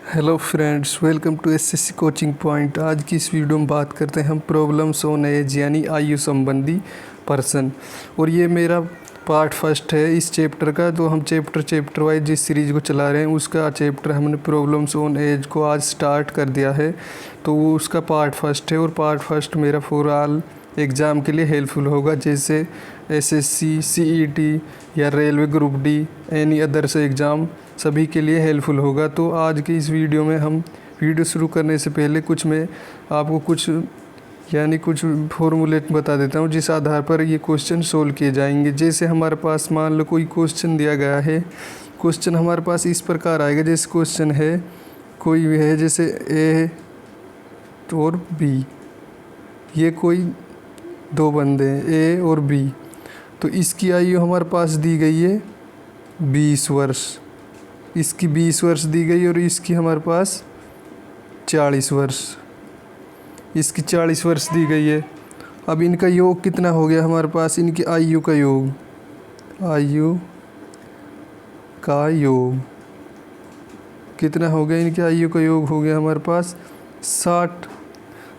Hello friends, welcome to SSC coaching point. आज की इस वीडियो में बात करते हैं हम प्रॉब्लम्स ऑन एज यानी आयु संबंधी पर्सन। और ये मेरा पार्ट फर्स्ट है इस चैप्टर का। तो हम चैप्टर वाइज जिस सीरीज़ को चला रहे हैं उसका चैप्टर हमने प्रॉब्लम्स ऑन एज को आज स्टार्ट कर दिया है। तो वो उसका पार्ट फर्स्ट है और पार्ट फर्स्ट मेरा फॉर ऑल एग्ज़ाम के लिए हेल्पफुल होगा, जैसे एसएससी, सीईटी या railway group D, any others exam सभी के लिए हेल्पफुल होगा। तो आज की इस वीडियो में हम वीडियो शुरू करने से पहले मैं आपको कुछ फॉर्मूले बता देता हूँ जिस आधार पर ये क्वेश्चन सोल्व किए जाएंगे। जैसे हमारे पास मान लो कोई क्वेश्चन दिया गया है। क्वेश्चन हमारे पास इस प्रकार आएगा, जैसे क्वेश्चन है कोई है जैसे ए और बी, ये कोई दो बंदे हैं ए और बी। तो इसकी आयु हमारे पास दी गई है 20 वर्ष, इसकी 20 वर्ष दी गई और इसकी हमारे पास 40 वर्ष, इसकी 40 वर्ष दी गई है। अब इनका योग कितना हो गया हमारे पास, इनकी आयु का योग, आयु का योग कितना हो गया, इनकी आयु का योग हो गया हमारे पास 60।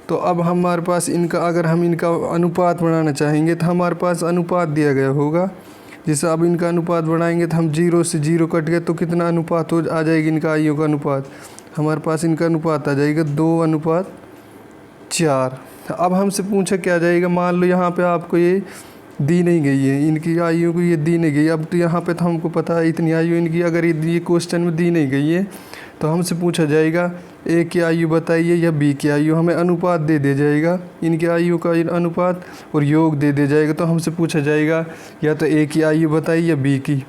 तो अब हमारे पास इनका अगर हम इनका अनुपात बढ़ाना चाहेंगे तो हमारे पास अनुपात दिया गया होगा। जैसे अब इनका अनुपात बढ़ाएंगे तो हम 0 से 0 कट गए तो कितना अनुपात हो आ जाएगी इनका आयु का अनुपात, हमारे पास इनका अनुपात आ जाएगा 2:4। अब हमसे पूछा क्या जाएगा, मान लो यहाँ पे आपको ये दी नहीं गई है, इनकी आयु को ये दी नहीं गई। अब तो यहाँ पे तो हमको पता है इतनी आयु इनकी, अगर ये क्वेश्चन में दी नहीं गई है तो हमसे पूछा जाएगा ए की आयु बताइए या बी की आयु, हमें अनुपात दे दिया जाएगा, इनकी आयु का अनुपात और योग दे दिया जाएगा। तो हमसे पूछा जाएगा या तो ए की आयु बताइए या बी की,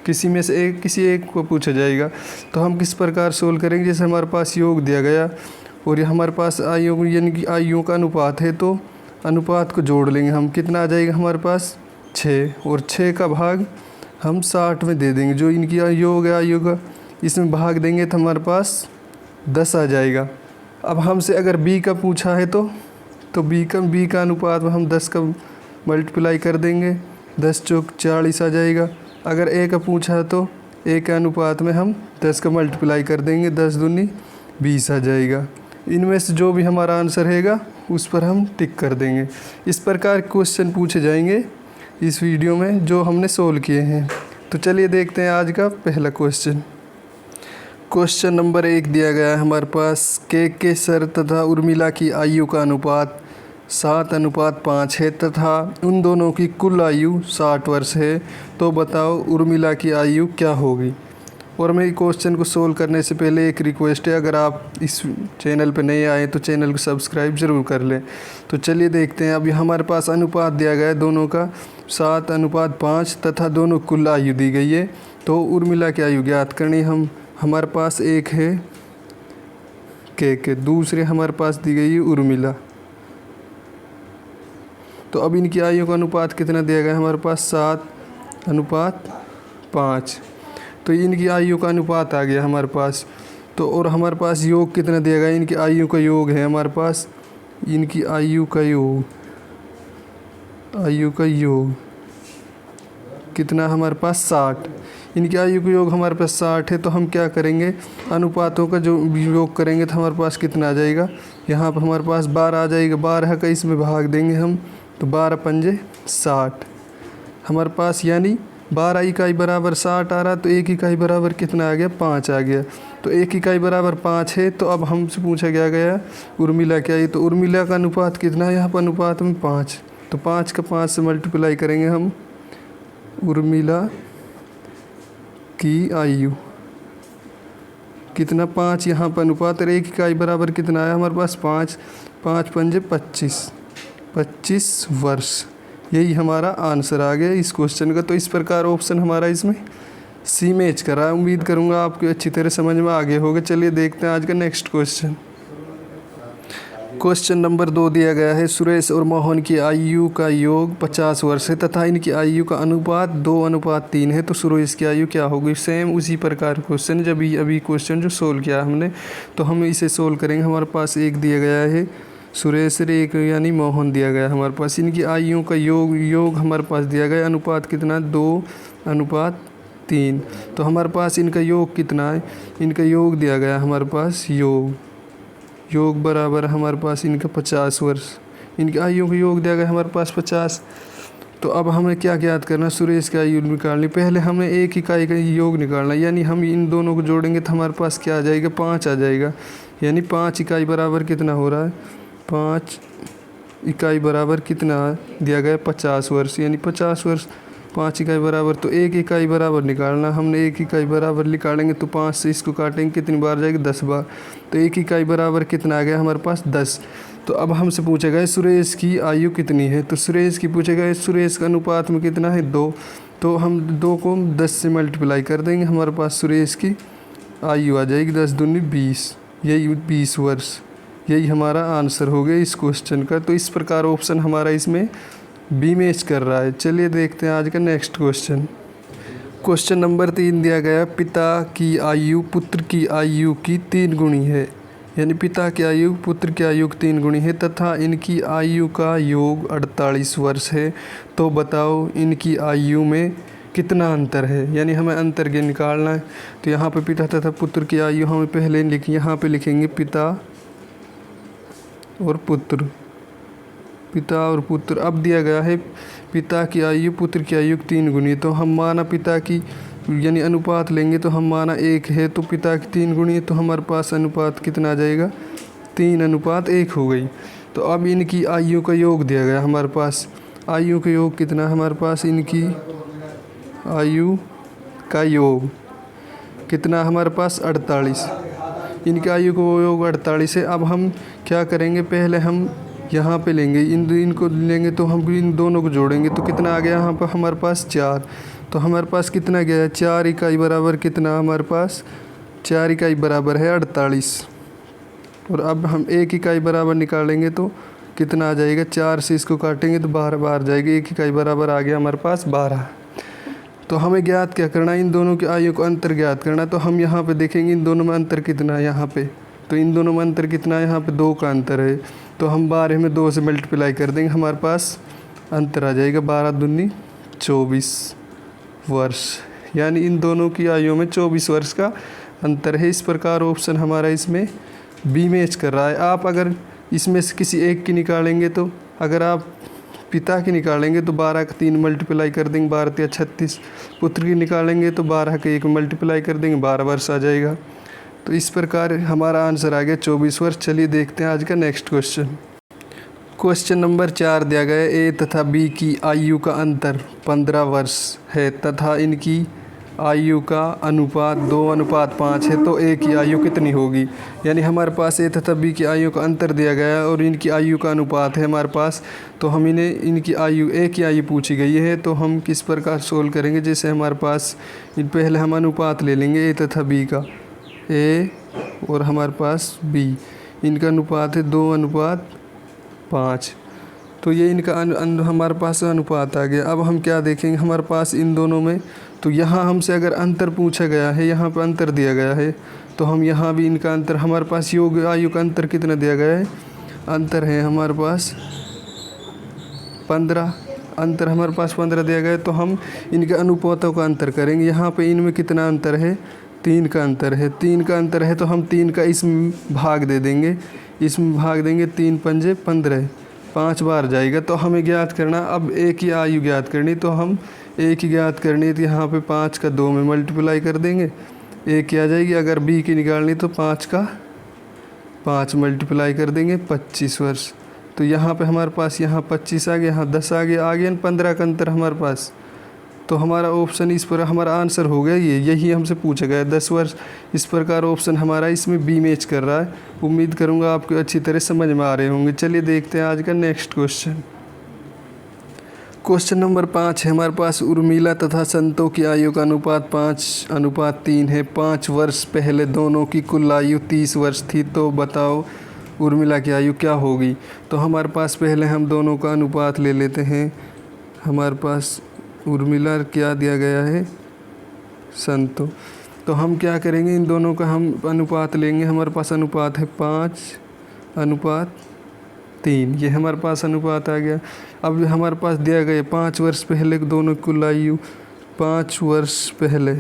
किसी में से किसी एक को पूछा जाएगा। तो हम किस प्रकार सोल्व करेंगे, जैसे हमारे पास योग दिया गया और ये हमारे पास आयु यानी कि आयु का अनुपात है, तो अनुपात को जोड़ लेंगे हम, कितना आ जाएगा हमारे पास 6, और 6 का भाग हम 60 में दे देंगे। जो इनकी योग है आयु का, इसमें भाग देंगे तो हमारे पास 10 आ जाएगा। अब हमसे अगर बी का पूछा है तो बी का अनुपात में हम 10 का मल्टीप्लाई कर देंगे, 10 चौक 40 आ जाएगा। अगर ए का पूछा है तो ए के अनुपात में हम 10 का मल्टीप्लाई कर देंगे, 10 दूनी 20 आ जाएगा। इनमें से जो भी हमारा आंसर रहेगा उस पर हम टिक कर देंगे। इस प्रकार क्वेश्चन पूछे जाएंगे इस वीडियो में जो हमने सोल्व किए हैं। तो चलिए देखते हैं आज का पहला क्वेश्चन। क्वेश्चन नंबर 1 दिया गया है हमारे पास, के सर तथा उर्मिला की आयु का अनुपात 7:5 है तथा उन दोनों की कुल आयु 60 वर्ष है। तो बताओ उर्मिला की आयु क्या होगी। और मेरी क्वेश्चन को सोल्व करने से पहले एक रिक्वेस्ट है, अगर आप इस चैनल पर नए आए तो चैनल को सब्सक्राइब ज़रूर कर लें। तो चलिए देखते हैं। अभी हमारे पास अनुपात दिया गया है दोनों का 7:5 तथा दोनों कुल आयु दी गई है। तो उर्मिला की आयु ज्ञात करनी हम, हमारे पास एक है के दूसरे हमारे पास दी गई है उर्मिला। तो अब इनकी आयु का अनुपात कितना दिया गया है हमारे पास 7:5। तो इनकी आयु का अनुपात आ गया हमारे पास। तो और हमारे पास योग कितना दिया गया है, इनकी आयु का योग है हमारे पास, इनकी आयु का योग कितना हमारे पास 60। इनकी आयु का योग हमारे पास 60 है। तो हम क्या करेंगे, अनुपातों का जो योग करेंगे तो हमारे पास कितना आ जाएगा, यहाँ पर हमारे पास 12 आ जाएगा। 12 का इसमें भाग देंगे हम, तो 12 पंजे 60 हमारे पास, यानी 12 इकाई बराबर 60 आ रहा। तो 1 इकाई बराबर कितना आ गया, 5 आ गया। तो 1 इकाई बराबर 5 है। तो अब हमसे पूछा गया उर्मिला क्या है। तो उर्मिला का अनुपात कितना है, यहाँ पर अनुपात में 5। तो 5 का 5 से मल्टीप्लाई करेंगे हम, उर्मिला की आयु कितना 5, यहाँ पर अनुपात और 1 इकाई बराबर कितना आया हमारे पास 5, 5 पंजे 25 वर्ष। यही हमारा आंसर आ गया इस क्वेश्चन का। तो इस प्रकार ऑप्शन हमारा इसमें सी मैच करा। उम्मीद करूँगा आपको अच्छी तरह समझ में आगे होगा। चलिए देखते हैं आज का नेक्स्ट क्वेश्चन। क्वेश्चन नंबर 2 दिया गया है, सुरेश और मोहन की आयु का योग 50 वर्ष है तथा इनकी आयु का अनुपात 2:3 है। तो सुरेश की आयु क्या होगी। सेम उसी प्रकार क्वेश्चन जब अभी क्वेश्चन जो सोल्व किया हमने, तो हम इसे सोल्व करेंगे। हमारे पास एक दिया गया है सुरेश और एक यानी मोहन दिया गया हमारे पास। इनकी आयु का योग हमारे पास दिया गया, अनुपात कितना 2:3 3। तो हमारे पास इनका योग कितना है, इनका योग दिया गया हमारे पास, योग बराबर हमारे पास इनका 50 वर्ष। इनकी आयु का योग दिया गया हमारे पास 50। तो अब हमें क्या ज्ञात करना, सुरेश की आयु निकालनी। पहले हमें एक इकाई का योग निकालना, यानी हम इन दोनों को जोड़ेंगे तो हमारे पास क्या आ जाएगा, 5 आ जाएगा। यानी 5 इकाई बराबर कितना हो रहा है, 5 इकाई बराबर कितना दिया गया, 50 वर्ष। यानी 50 वर्ष 5 इकाई बराबर, तो 1 इकाई बराबर निकालना। हमने 1 इकाई बराबर निकालेंगे तो 5 से इसको काटेंगे, कितनी बार जाएगी, 10 बार। तो 1 इकाई बराबर कितना आ गया हमारे पास, 10। तो अब हमसे पूछा गया सुरेश की आयु कितनी है, तो सुरेश की पूछा गया, सुरेश का अनुपात में कितना है, 2। तो हम 2 को 10 से मल्टीप्लाई कर देंगे, हमारे पास सुरेश की आयु आ जाएगी 10 दूनी 20, यही 20 वर्ष। यही हमारा आंसर हो गया इस क्वेश्चन का। तो इस प्रकार ऑप्शन हमारा इसमें बी मैच कर रहा है। चलिए देखते हैं आज का नेक्स्ट क्वेश्चन। क्वेश्चन नंबर 3 दिया गया, पिता की आयु पुत्र की आयु की 3 गुणी है। यानी पिता की आयु पुत्र की आयु की 3 गुणी है तथा इनकी आयु का योग 48 वर्ष है। तो बताओ इनकी आयु में कितना अंतर है। यानी हमें अंतर के निकालना है। तो यहाँ पे पिता तथा पुत्र की आयु हमें पहले यहाँ पे लिखेंगे पिता और पुत्र, पिता और पुत्र। अब दिया गया है पिता की आयु पुत्र की आयु 3 गुनी। तो हम माना पिता की यानी अनुपात लेंगे तो हम माना 1 है, तो पिता की 3 गुनी, तो हमारे पास अनुपात कितना आ जाएगा, 3:1 हो गई। तो अब इनकी आयु का योग दिया गया हमारे पास। आयु का योग कितना हमारे पास, इनकी आयु का योग कितना हमारे पास, 48। इनकी आयु का योग 48 है। अब हम क्या करेंगे, पहले हम यहाँ पे लेंगे इनको लेंगे, तो हम इन दोनों को जोड़ेंगे तो कितना आ गया यहाँ पर हमारे पास 4। तो हमारे पास कितना गया, 4 इकाई बराबर कितना हमारे पास, 4 इकाई बराबर है 48। और अब हम 1 इकाई बराबर निकालेंगे तो कितना आ जाएगा, 4 से इसको काटेंगे तो 12 बार जाएगी। 1 इकाई बराबर आ गया हमारे पास 12। तो हमें ज्ञात क्या करना है, इन दोनों की आयु को अंतर ज्ञात करना। तो हम यहाँ पे देखेंगे इन दोनों में अंतर कितना है यहाँ पे, तो इन दोनों में अंतर कितना है, यहाँ पे 2 का अंतर है। तो हम 12 में 2 से मल्टीप्लाई कर देंगे, हमारे पास अंतर आ जाएगा 12 दूनी 24 वर्ष। यानी इन दोनों की आयु में 24 वर्ष का अंतर है। इस प्रकार ऑप्शन हमारा इसमें बी मैच कर रहा है। आप अगर इसमें से किसी एक की निकालेंगे, तो अगर आप पिता की निकालेंगे तो 12 का 3 मल्टीप्लाई कर देंगे, 12 × 36। पुत्र की निकालेंगे तो 12 का 1 मल्टीप्लाई कर देंगे, 12 वर्ष आ जाएगा। तो इस प्रकार हमारा आंसर आ गया 24 वर्ष। चलिए देखते हैं आज का नेक्स्ट क्वेश्चन। क्वेश्चन नंबर 4 दिया गया, ए तथा बी की आयु का अंतर 15 वर्ष है तथा इनकी आयु का अनुपात 2:5 है। तो ए की आयु कितनी होगी। यानी हमारे पास ए तथा बी की आयु का अंतर दिया गया है और इनकी आयु का अनुपात है हमारे पास। तो हम इनकी आयु, ए की आयु पूछी गई है, तो हम किस प्रकार सोल्व करेंगे। जैसे हमारे पास पहले हम अनुपात ले लेंगे ए तथा बी का, ए और हमारे पास बी, इनका अनुपात है 2:5। तो ये इनका हमारे पास अनुपात आ गया। अब हम क्या देखेंगे हमारे पास इन दोनों में, तो यहाँ हमसे अगर अंतर पूछा गया है, यहाँ पर अंतर दिया गया है, तो हम यहाँ भी इनका अंतर, हमारे पास योग आयु का अंतर कितना दिया गया है, अंतर है हमारे पास 15, अंतर हमारे पास 15 दिया गया है। तो हम इनके अनुपातों का अंतर करेंगे। यहाँ पे इनमें कितना अंतर है, 3 का अंतर है। 3 का अंतर है तो हम 3 का इसमें भाग दे देंगे, इसमें भाग देंगे 3 × 5 = 15, 5 बार जाएगा। तो हमें ज्ञात करना, अब एक ही आयु ज्ञात करनी, तो हम एक ही ज्ञात करनी है। तो यहाँ पे 5 का 2 में मल्टीप्लाई कर देंगे, एक ही आ जाएगी। अगर बी की निकालनी तो 5 का 5 मल्टीप्लाई कर देंगे, 25 वर्ष। तो यहाँ पे हमारे पास यहाँ 25 आ गया, यहाँ 10 आ गया 15 का अंतर हमारे पास। तो हमारा ऑप्शन इस पर हमारा आंसर हो गया यही हमसे पूछा गया 10 वर्ष। इस प्रकार ऑप्शन हमारा इसमें बी मैच कर रहा है। उम्मीद करूँगा आपको अच्छी तरह समझ में आ रहे होंगे। चलिए देखते हैं आज का नेक्स्ट क्वेश्चन। क्वेश्चन नंबर 5 है हमारे पास, उर्मिला तथा संतों की आयु का अनुपात 5:3 है। 5 वर्ष पहले दोनों की कुल आयु 30 वर्ष थी। तो बताओ उर्मिला की आयु क्या होगी। तो हमारे पास पहले हम दोनों का अनुपात ले लेते हैं। हमारे पास उर्मिला क्या दिया गया है, संतो। तो हम क्या करेंगे, इन दोनों का हम अनुपात लेंगे। हमारे पास अनुपात है 5:3, ये हमारे पास अनुपात आ गया। अब हमारे पास दिया गया 5 वर्ष पहले दोनों की कुल आयु 5 वर्ष पहले,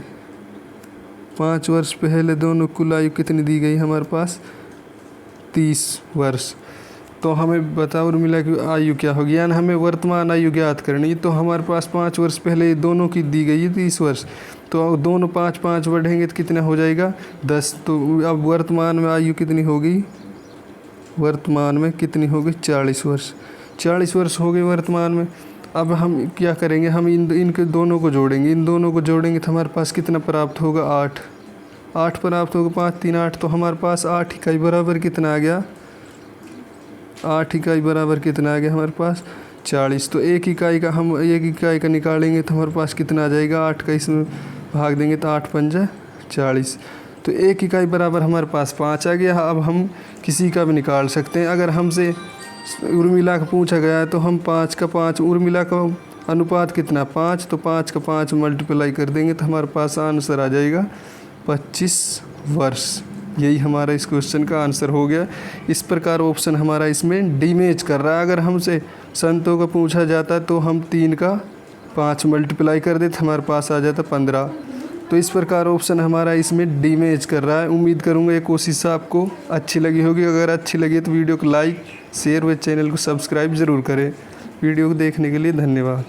5 वर्ष पहले दोनों कुल आयु कितनी दी गई हमारे पास? 30 वर्ष। तो हमें बताओ उर्मिला की आयु क्या होगी, यानी हमें वर्तमान आयु ज्ञात करनी है। तो हमारे पास 5 वर्ष पहले दोनों की दी गई है 30 वर्ष, तो दोनों 5-5 बढ़ेंगे तो कितना हो जाएगा? 10। तो अब वर्तमान में आयु कितनी होगी? वर्तमान में कितनी होगी? 40 वर्ष। 40 वर्ष हो गए वर्तमान में। अब हम क्या करेंगे, हम इनके दोनों को जोड़ेंगे, इन दोनों को जोड़ेंगे तो हमारे पास कितना प्राप्त होगा? 8। 8 प्राप्त होगा, 5 3 8, तो हमारे पास 8 इकाई बराबर कितना आ गया? 8 इकाई बराबर कितना आ गया हमारे पास? 40। तो 1 इकाई का हम 1 इकाई का निकालेंगे तो हमारे पास कितना आ जाएगा? 8 का इसमें भाग देंगे तो 8 पंजा 40। तो 1 इकाई बराबर हमारे पास 5 आ गया। अब हम किसी का भी निकाल सकते हैं। अगर हमसे उर्मिला का पूछा गया है तो हम 5 का 5, उर्मिला का अनुपात कितना? 5, तो 5 का 5 मल्टीप्लाई कर देंगे तो हमारे पास आंसर आ जाएगा 25 वर्ष। यही हमारा इस क्वेश्चन का आंसर हो गया। इस प्रकार ऑप्शन हमारा इसमें डी मैच कर रहा है। अगर हमसे संतों का पूछा जाता तो हम 3 का 5 मल्टीप्लाई कर देते, हमारे पास आ जाता 15। तो इस प्रकार ऑप्शन हमारा इसमें डी मैच कर रहा है। उम्मीद करूँगा ये कोशिश आपको अच्छी लगी होगी। अगर अच्छी लगी तो वीडियो को लाइक शेयर व चैनल को सब्सक्राइब ज़रूर करें। वीडियो को देखने के लिए धन्यवाद।